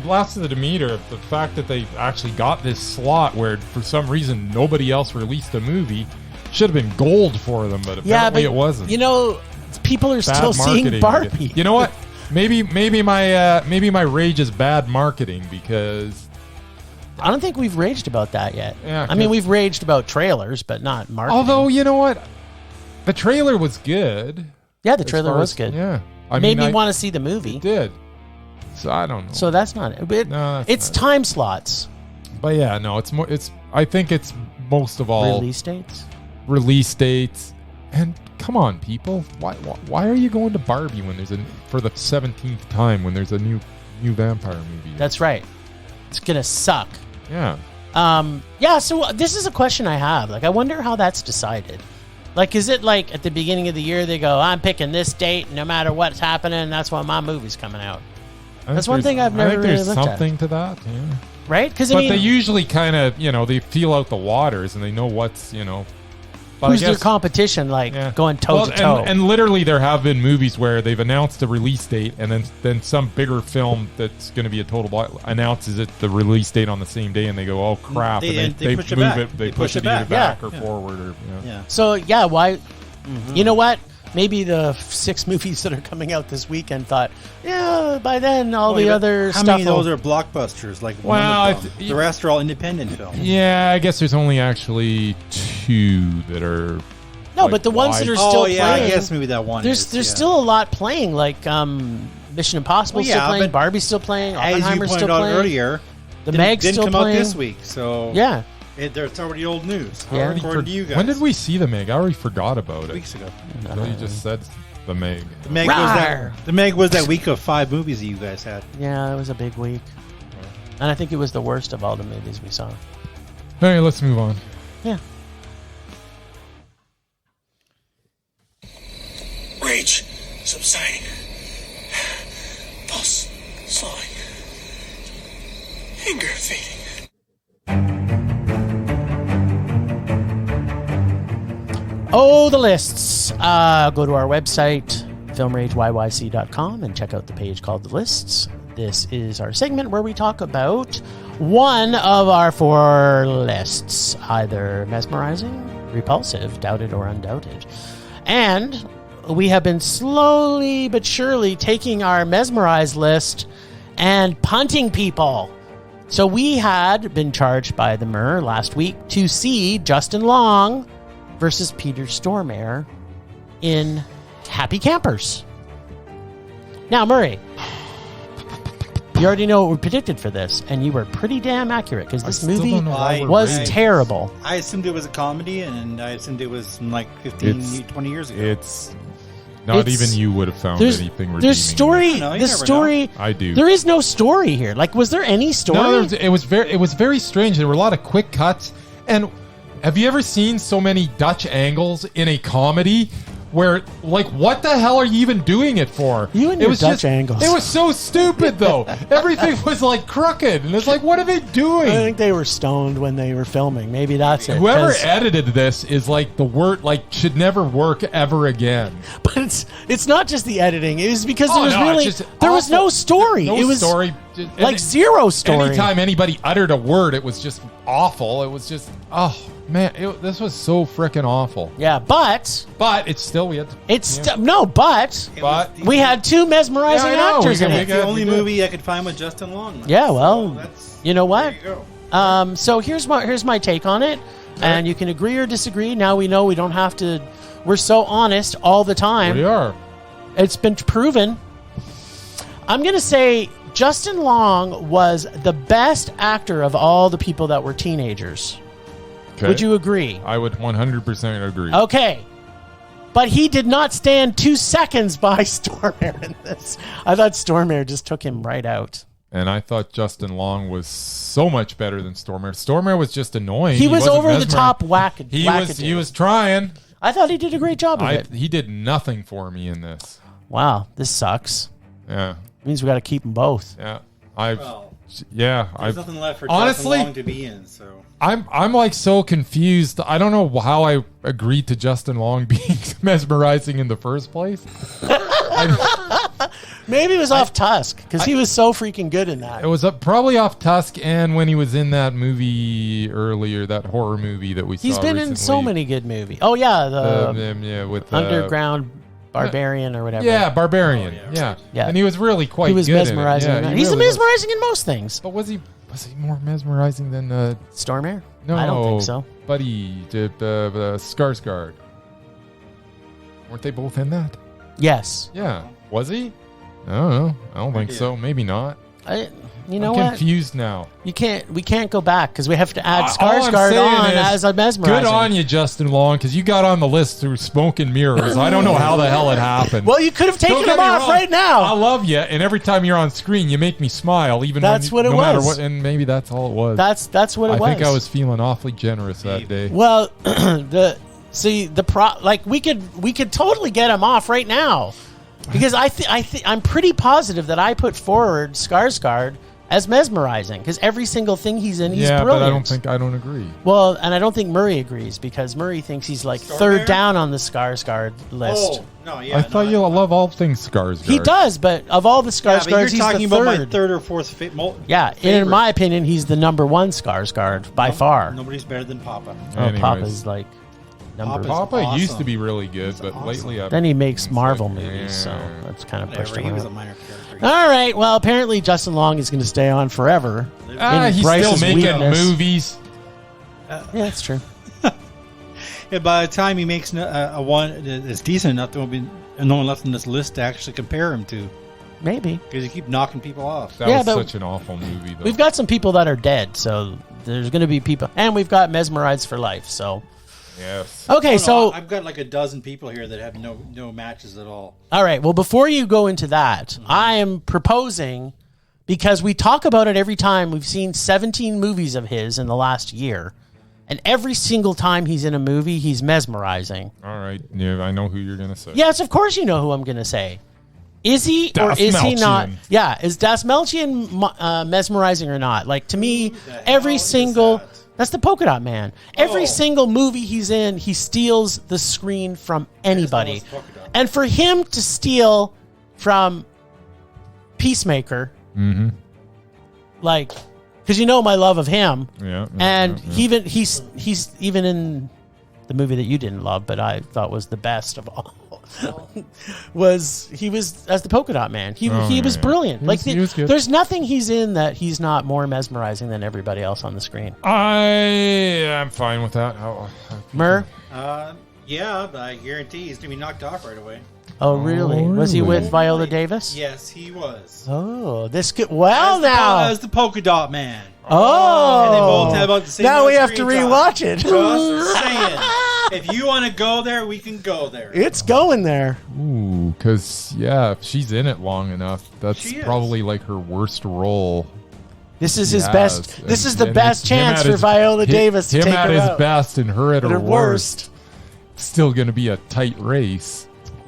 Blast of the Demeter, the fact that they actually got this slot where for some reason nobody else released a movie should have been gold for them, but apparently it wasn't. You know, people are still seeing Barbie. You know what? Maybe my rage is bad marketing because I don't think we've raged about that yet. Yeah, I mean, we've raged about trailers, but not marketing. Although, you know what? The trailer was good. Yeah, the trailer was good. Yeah. Made me want to see the movie. It did. So I don't know. So that's not it. It's time slots. But yeah, no, I think it's most of all release dates. And come on, people. Why are you going to Barbie when there's for the 17th time when there's a new vampire movie? That's right. It's going to suck. Yeah. So this is a question I have. Like, I wonder how that's decided. Like, is it like at the beginning of the year they go, I'm picking this date, no matter what's happening, that's when my movie's coming out. That's one thing I've never really looked at. There's something to that, yeah. Right? But they usually kind of, they feel out the waters and they know what's, who's their competition, going toe-to-toe. And literally there have been movies where they've announced a release date and then some bigger film that's going to be a total announces the release date on the same day and they go, oh, crap. They push it back. They push it either back or forward. Or, So, why? Mm-hmm. You know what? Maybe the 6 movies that are coming out this weekend thought, by then the other stuff. How many of those are blockbusters? The rest are all independent films. Yeah, I guess there's only actually 2 that are. No, but the ones that are still playing. I guess maybe that one. There's still a lot playing, like Mission Impossible still playing, Barbie's still playing, Oppenheimer's still playing. As you pointed out earlier, the Meg's still didn't playing. come out this week, so yeah. It's already old news. Yeah. According to you guys. When did we see the Meg? I already forgot about it. Weeks ago. So you just said the Meg. The Meg was that week of 5 movies that you guys had. Yeah, it was a big week. And I think it was the worst of all the movies we saw. All right, let's move on. Yeah. Rage subsiding. Pulse slowing. Anger fading. Oh, the lists. Go to our website, filmrageyyc.com, and check out the page called The Lists. This is our segment where we talk about one of our 4 lists, either mesmerizing, repulsive, doubted, or undoubted. And we have been slowly but surely taking our mesmerized list and punting people. So we had been charged by the Mur last week to see Justin Long versus Peter Stormare in Happy Campers. Now, Murray, you already know what we predicted for this, and you were pretty damn accurate because this movie was terrible. I assumed it was a comedy, and I assumed it was like 20 years ago. It's not even you would have found anything redeeming. There's story. The story. I do. There is no story here. Like, was there any story? No, it was very strange. There were a lot of quick cuts, and have you ever seen so many Dutch angles in a comedy where, like, what the hell are you even doing it for? You and your Dutch angles. It was so stupid, though. Everything was, like, crooked. And it's like, what are they doing? I think they were stoned when they were filming. Maybe that's it. Whoever edited this is, like, the word, like, should never work ever again. But it's not just the editing. It was because there was no story. No it was story. Like, zero story. Anytime anybody uttered a word, it was just awful. It was just, man, this was so freaking awful. Yeah, but it's still we had we had 2 mesmerizing actors in it. It's the only movie I could find with Justin Long. Yeah, well, you know what? So here's my take on it, and you can agree or disagree. Now we know we don't have to. We're so honest all the time. We are. It's been proven. I'm gonna say Justin Long was the best actor of all the people that were teenagers. Okay. Would you agree? I would 100% agree. Okay. But he did not stand 2 seconds by Stormare in this. I thought Stormare just took him right out. And I thought Justin Long was so much better than Stormare. Stormare was just annoying. He was wasn't over the mesmerizing. top He was trying. I thought he did a great job of it. He did nothing for me in this. Wow, this sucks. Yeah. Means we got to keep them both. Yeah. There's nothing left for honestly, Justin Long to be in, so I'm like so confused. I don't know how I agreed to Justin Long being mesmerizing in the first place. Maybe it was off Tusk because he was so freaking good in that. It was probably off Tusk and when he was in that movie earlier, that horror movie that we saw. He's been recently. in so many good movies. Oh yeah, with Underground Barbarian or whatever. Yeah, Barbarian. Oh, yeah. Yeah. And he was really quite He was good mesmerizing. in it. in Yeah, that. He's really mesmerizing in most things. But was he more mesmerizing than Stormare? No, I don't think so. Buddy, the Skarsgård. Weren't they both in that? Yes. Yeah. Was he? I don't know. I don't think so. Maybe not. You know I'm what? confused now. We can't go back because we have to add All I'm Skarsgård saying on is, as a mesmerizing. Good on you, Justin Long, because you got on the list through smoke and mirrors. I don't know how the hell it happened. Well, you could have taken Don't him get me off wrong. right now. I love you, and every time you're on screen, you make me smile. Even That's when what it no matter was. what, and maybe that's all it was. That's what it was. I think I was feeling awfully generous that day. Well, we could totally get him off right now because I'm pretty positive that I put forward Skarsgård as mesmerizing because every single thing he's in, he's brilliant. But I don't agree. Well, and I don't think Murray agrees because Murray thinks he's like third down on the Skarsgård list. Oh, no, yeah. I thought you love all things Skarsgård. He does, but of all the Skarsgårds, you're he's talking the about third. my third or fourth Yeah, in my opinion, he's the number one Skarsgård by far. Nobody's better than Papa. Anyways. Papa's like number. Papa awesome. used to be really good, but awesome. lately Then he makes it's Marvel like, movies, so that's kind of pushed Whatever, him he was a out. minor character. All right, well, apparently Justin Long is going to stay on forever. in he's Bryce's still making weakness. movies. Yeah, that's true. Yeah, by the time he makes a one that's decent enough, there won't be no one left on this list to actually compare him to Maybe. because you keep knocking people off. That Yeah, was but such an awful movie, though. We've got some people that are dead, so there's going to be people. And we've got Mesmerized for life, so. Yes. Okay, Oh, no, so. I've got like a dozen people here that have no matches at all. All right, well, before you go into that, I am proposing, because we talk about it every time, we've seen 17 movies of his in the last year. And every single time he's in a movie, he's mesmerizing. All right. Yeah, I know who you're going to say. Yes, of course you know who I'm going to say. Is he or is he not? Dastmalchian. Yeah, is Dastmalchian mesmerizing or not? Like, to me, every single... that? That's the Polka Dot Man. Every Oh. single movie he's in, he steals the screen from anybody. That's Polka Dot. And for him to steal from Peacemaker, like, because you know my love of him, Yeah. and he's even in the movie that you didn't love, but I thought was the best of all. he was as the Polka Dot Man. He was brilliant. He was good. There's nothing he's in that he's not more mesmerizing than everybody else on the screen. I'm fine with that. Mur? Yeah, but I guarantee he's gonna be knocked off right away. Oh, really? Was he with Viola Davis? Yes, he was. Oh, this could now. As the Polka Dot Man. Oh, And they both have about the same now amount we of have to screen time. rewatch it. Just saying. If you want to go there, we can go there. It's going there. Ooh, because, yeah, if she's in it long enough, that's She is. probably like her worst role. This is his Yes, best. This is the and best him chance at for his- Viola Davis to him take at her his out. best and her at At her her worst. Still going to be a tight race.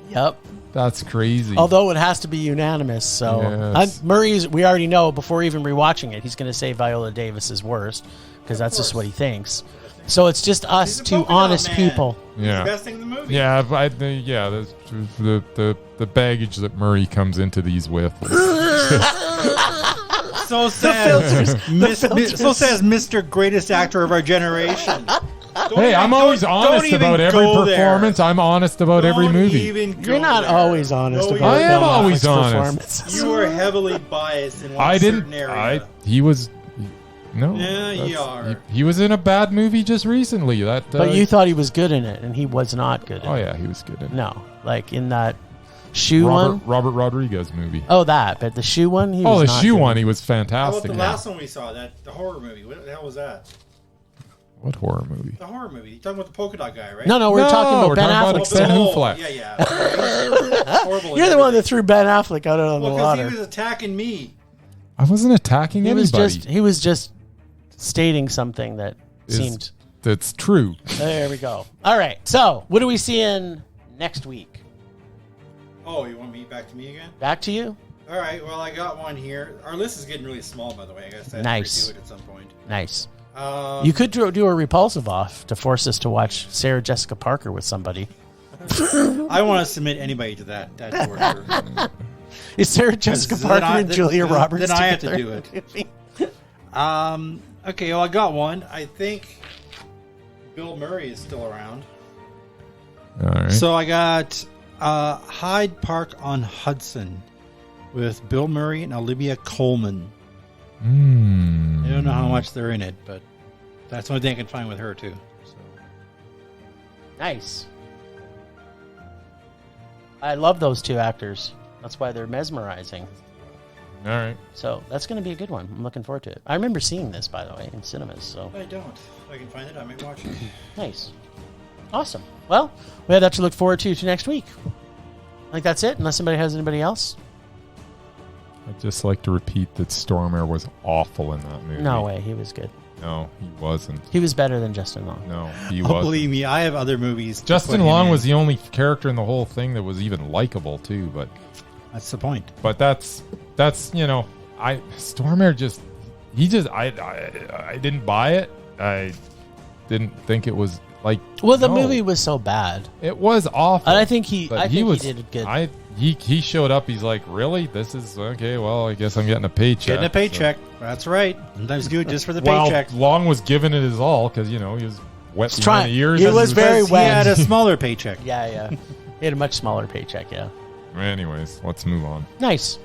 Yep. That's crazy. Although it has to be unanimous, so Yes. Murray's. We already know before even rewatching it, he's going to say Viola Davis is worst because that's just what he thinks. So it's just us He's a two polka dot honest man. people. Yeah. The best thing in the movie. Yeah, that's the baggage that Murray comes into these with. So says so says Mr. Greatest Actor of our generation. Hey, I'm always honest about every performance. I'm honest about every movie. You're not always honest No, about I am Ben always Affleck's honest. performances. You are heavily biased in one I certain didn't. area. He was. No. Yeah, you that's- are. He was in a bad movie just recently. That. But you thought he was good in it, and he was not good in Oh it. yeah, he was good in it. No, like in that shoe one. Robert Rodriguez movie. Oh, that. But the shoe one. He Oh, was the not shoe good. one. He was How about fantastic. the last one we saw? The horror movie. What the hell was that? What horror movie? The horror movie. You're talking about the polka dot guy, right? No, we're talking about we're Ben talking Affleck. about Ben Oh, Affleck. yeah. Horrible. You're the one that threw Ben Affleck out of the Well, because water. he was attacking me. I wasn't attacking anybody. He was just stating something that seemed. That's true. There we go. All right. So, what are we seeing next week? Oh, you want me back to me again? Back to you. All right. Well, I got one here. Our list is getting really small, by the way. I guess I have Nice. to redo it at some point. Nice. You could do a repulsive off to force us to watch Sarah Jessica Parker with somebody. I want to submit anybody to that order. Is Sarah Jessica Parker and Julia Roberts Then I have together? to do it. Okay, well, I got one. I think Bill Murray is still around. All right. So I got Hyde Park on Hudson with Bill Murray and Olivia Colman. I don't know how much they're in it, but that's the only thing I can find with her, too. So. Nice. I love those two actors. That's why they're mesmerizing. All right. So that's going to be a good one. I'm looking forward to it. I remember seeing this, by the way, in cinemas. So I don't. If I can find it, I might watch it. nice. Awesome. Well, we have that to look forward to next week. I think that's it, unless somebody has anybody else. I'd just like to repeat that Stormare was awful in that movie. No way. He was good. No, he wasn't. He was better than Justin Long. No, he Oh, wasn't. believe me, I have other movies. to Justin put him Long in. was the only character in the whole thing that was even likable too, but That's the point. that's Stormare I didn't buy it. I didn't think it was like Well, the movie was so bad. It was awful. And I think he but he was, did good. He showed up. He's like, really? This is okay. Well, I guess I'm getting a paycheck. Getting a paycheck. That's right. Sometimes do it just for the Well, paycheck. Long was giving it his all because he was wet behind trying- the ears. he as was very Because wet. He had a smaller paycheck. Yeah. He had a much smaller paycheck, yeah. Anyways, let's move on. Nice.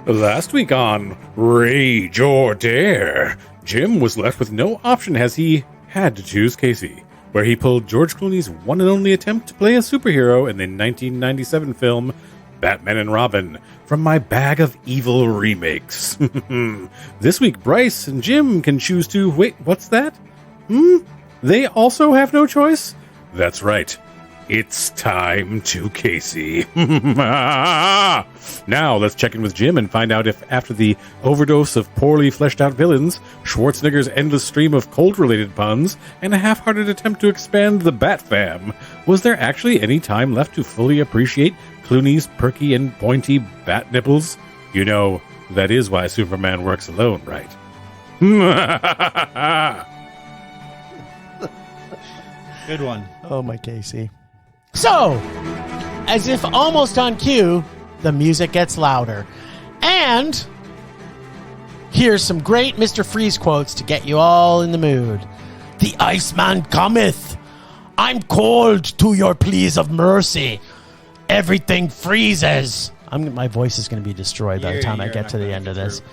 Last week on Rage or Dare, Jim was left with no option as he had to choose Casey, where he pulled George Clooney's one and only attempt to play a superhero in the 1997 film Batman and Robin from my bag of evil remakes. This week, Bryce and Jim can choose to... Wait, what's that? They also have no choice? That's right. It's time to Casey. Now, let's check in with Jim and find out if, after the overdose of poorly fleshed out villains, Schwarzenegger's endless stream of cult-related puns, and a half-hearted attempt to expand the Bat Fam, was there actually any time left to fully appreciate Clooney's perky and pointy bat nipples? You know, that is why Superman works alone, right? Good one. Oh, my Casey. So, as if almost on cue, the music gets louder. And here's some great Mr. Freeze quotes to get you all in the mood. The Iceman cometh. I'm cold to your pleas of mercy. Everything freezes. My voice is going to be destroyed by the time I You're get not to the gonna end of get this. through.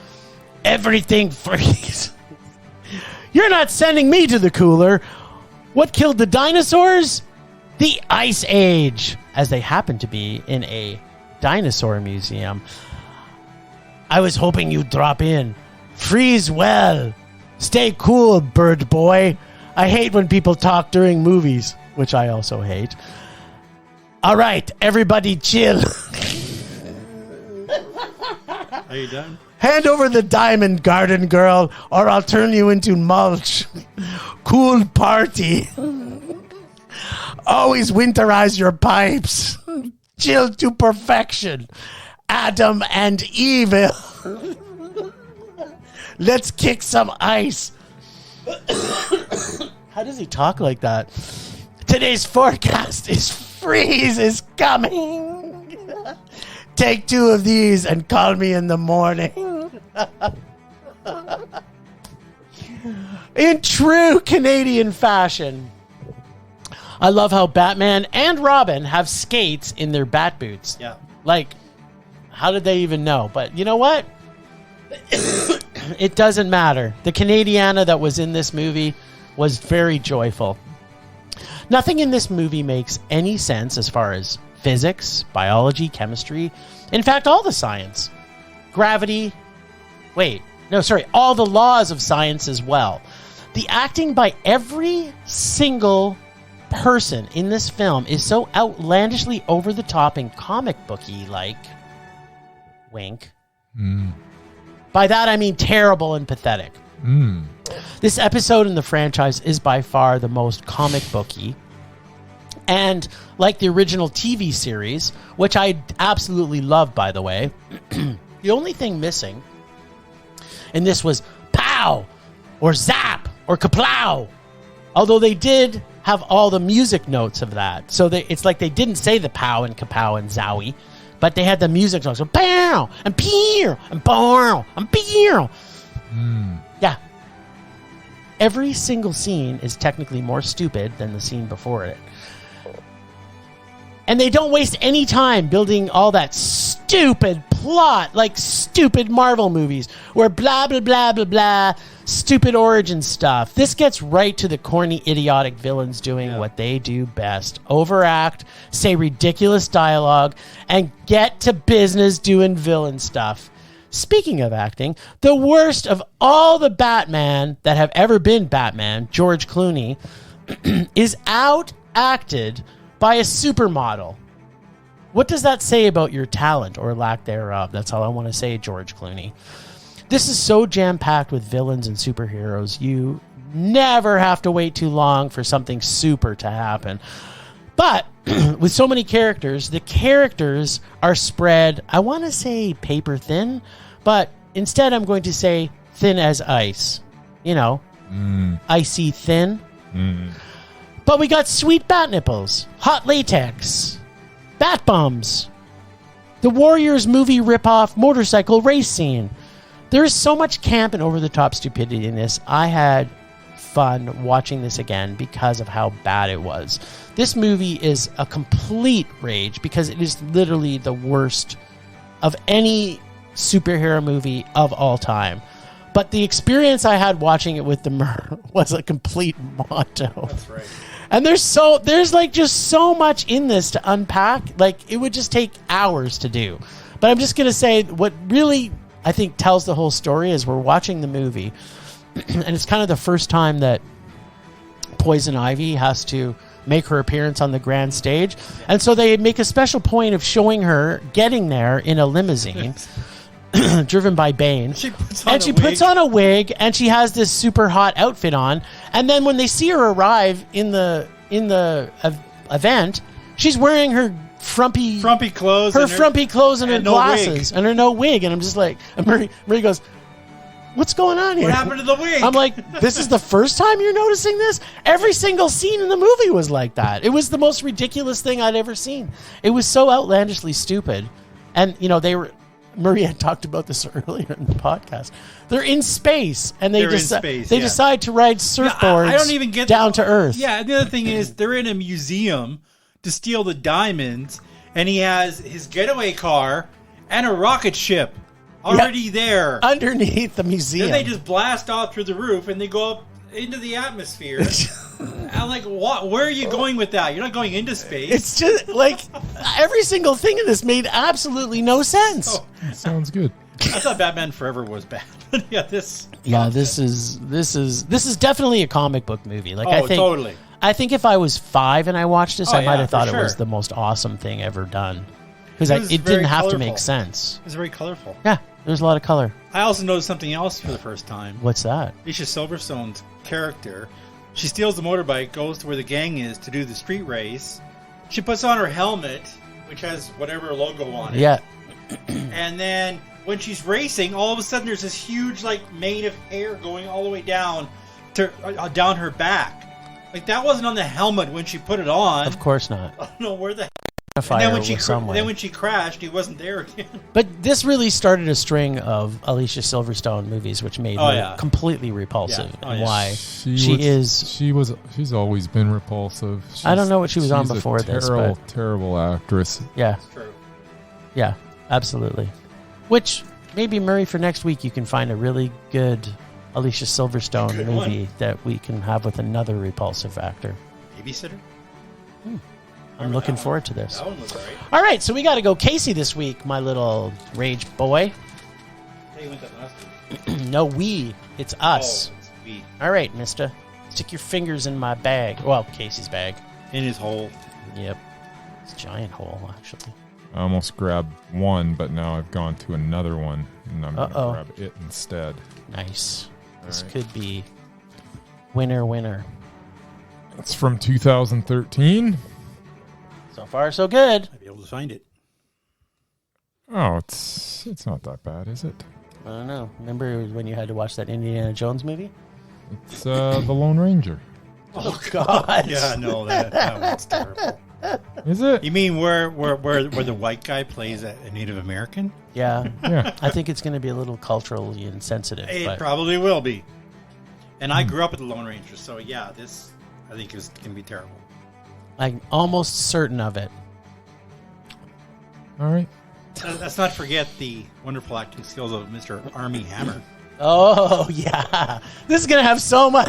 Everything freezes. You're not sending me to the cooler. What killed the dinosaurs? The Ice Age, as they happen to be in a dinosaur museum. I was hoping you'd drop in. Freeze well. Stay cool, bird boy. I hate when people talk during movies, which I also hate. All right, everybody chill. Are you done? Hand over the diamond, garden girl, or I'll turn you into mulch. Cool party. Always winterize your pipes. Chill to perfection. Adam and Evil. Let's kick some ice. How does he talk like that? Today's forecast is freeze is coming. Take 2 of these and call me in the morning. In true Canadian fashion, I love how Batman and Robin have skates in their bat boots. Yeah. Like, how did they even know? But you know what? it doesn't matter. The Canadiana that was in this movie was very joyful. Nothing in this movie makes any sense as far as physics, biology, chemistry. In fact, all the science. Gravity. All the laws of science as well. The acting by every single person in this film is so outlandishly over the top and comic booky like. Wink. By that I mean terrible and pathetic. This episode in the franchise is by far the most comic booky. And like the original TV series, which I absolutely love, by the way, the only thing missing in this was pow or zap or kaplow. Although they did have all the music notes of that. So it's like they didn't say the pow and kapow and zowie, but they had the music notes. So pow and pew and bow and pew. Yeah. Every single scene is technically more stupid than the scene before it. And they don't waste any time building all that stupid plot, like stupid Marvel movies, where blah, blah, blah, blah, blah, stupid origin stuff. This gets right to the corny, idiotic villains doing what they do best. Overact, say ridiculous dialogue, and get to business doing villain stuff. Speaking of acting, the worst of all the Batman that have ever been Batman, George Clooney, is out-acted by a supermodel. What does that say about your talent or lack thereof? That's all I want to say, George Clooney. This is so jam-packed with villains and superheroes, you never have to wait too long for something super to happen. But with so many characters, the characters are spread, I want to say paper thin, but instead I'm going to say thin as ice. You know, icy thin. But we got sweet bat nipples, hot latex, bat bums, the Warriors movie ripoff motorcycle race scene. There is so much camp and over-the-top stupidity in this. I had fun watching this again because of how bad it was. This movie is a complete rage because it is literally the worst of any superhero movie of all time. But the experience I had watching it with the Mur was a complete motto. That's right. And there's like just so much in this to unpack. Like it would just take hours to do. But I'm just going to say what really I think tells the whole story is we're watching the movie and it's kind of the first time that Poison Ivy has to make her appearance on the grand stage. And so they make a special point of showing her getting there in a limousine driven by Bane. She puts on a wig and she has this super hot outfit on. And then when they see her arrive in the event, she's wearing her frumpy clothes, and her glasses and her no wig. And I'm just like, and Marie goes, "What's going on here? What happened to the wig?" I'm like, this is the first time you're noticing this? Every single scene in the movie was like that. It was the most ridiculous thing I'd ever seen. It was so outlandishly stupid. And, you know, Marie had talked about this earlier in the podcast. They're in space, and they decide to ride surfboards I don't even get down to Earth. Yeah, the other thing is they're in a museum to steal the diamonds, and he has his getaway car and a rocket ship already there. Underneath the museum. Then they just blast off through the roof, and they go up into the atmosphere. I'm like, what? Where are you going with that? You're not going into space. It's just like every single thing in this made absolutely no sense. Sounds good. I thought Batman Forever was bad, but this is definitely a comic book movie. Like totally. I think if I was 5 and I watched this, I might have thought it was the most awesome thing ever done because it didn't have to make sense. It was very colorful. Yeah, there's a lot of color. I also noticed something else for the first time. What's that? Alicia Silverstone's character. She steals the motorbike, goes to where the gang is to do the street race. She puts on her helmet, which has whatever logo on it. Yeah. And then when she's racing, all of a sudden there's this huge mane of hair going all the way down to down her back. Like that wasn't on the helmet when she put it on. Of course not. I don't know where the and then when she crashed, he wasn't there again. But this really started a string of Alicia Silverstone movies, which made her completely repulsive. And why she's always been repulsive. I don't know what she was on before this. Terrible actress. Yeah. True. Yeah, absolutely. Which maybe Murray, for next week, you can find a really good Alicia Silverstone Good movie one. that we can have with another repulsive actor. Babysitter? I'm looking forward to this. That one was alright. All right, so we got to go Casey this week, my little rage boy. Hey, you went that last week. No, we. It's us. Oh, it's me. All right, mister. Stick your fingers in my bag. Well, Casey's bag. In his hole. Yep. It's a giant hole, actually. I almost grabbed one, but now I've gone to another one, and I'm going to Uh-oh. grab it instead. Nice. This right. could be winner. It's from 2013. So far, so good. I'd be able to find it. Oh, it's not that bad, is it? I don't know. Remember when you had to watch that Indiana Jones movie? It's The Lone Ranger. Oh, God. Yeah, no, that one's terrible. Is it? You mean where the white guy plays a Native American? Yeah. Yeah. I think it's going to be a little culturally insensitive. It But probably will be. And I grew up with the Lone Ranger, so yeah, this I think is going to be terrible. I'm almost certain of it. All right. Let's not forget the wonderful acting skills of Mr. Armie Hammer. Oh, yeah. This is going to have so much.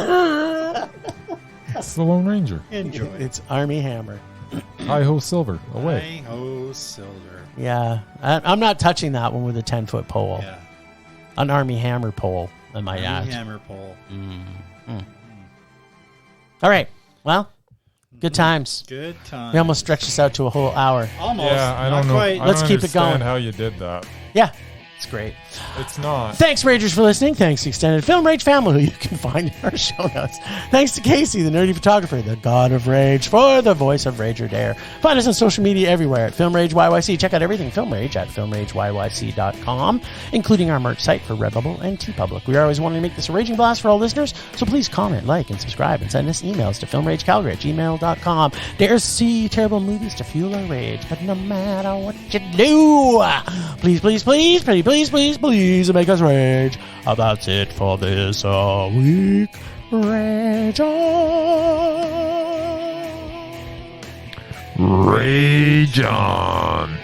It's The Lone Ranger. Enjoy. It's Armie Hammer. Hi-ho silver. Away. Hi-ho, Silver. Yeah. I'm not touching that one with a 10-foot pole. Yeah. An Armie Hammer pole, I might add. Armie Hammer pole. All right. Well, good times. Good time. We almost stretched this out to a whole hour. Almost. Yeah, I Not don't know. quite. I Let's don't keep it going. understand how you did that. Yeah. It's great. It's not. Thanks, Ragers, for listening. Thanks to Extended Film Rage family, who you can find in our show notes. Thanks to Casey, the nerdy photographer, the god of rage, for the voice of Rage or Dare. Find us on social media everywhere at Film Rage YYC. Check out everything Film Rage at filmrageyyc.com, including our merch site for Redbubble and TeePublic. We are always wanting to make this a raging blast for all listeners, so please comment, like, and subscribe, and send us emails to filmragecalgary@gmail.com. Dare us to see terrible movies to fuel our rage, but no matter what you do, please, please, please, pretty please, please, please, make us rage. That's it for this week. Rage on. Rage on.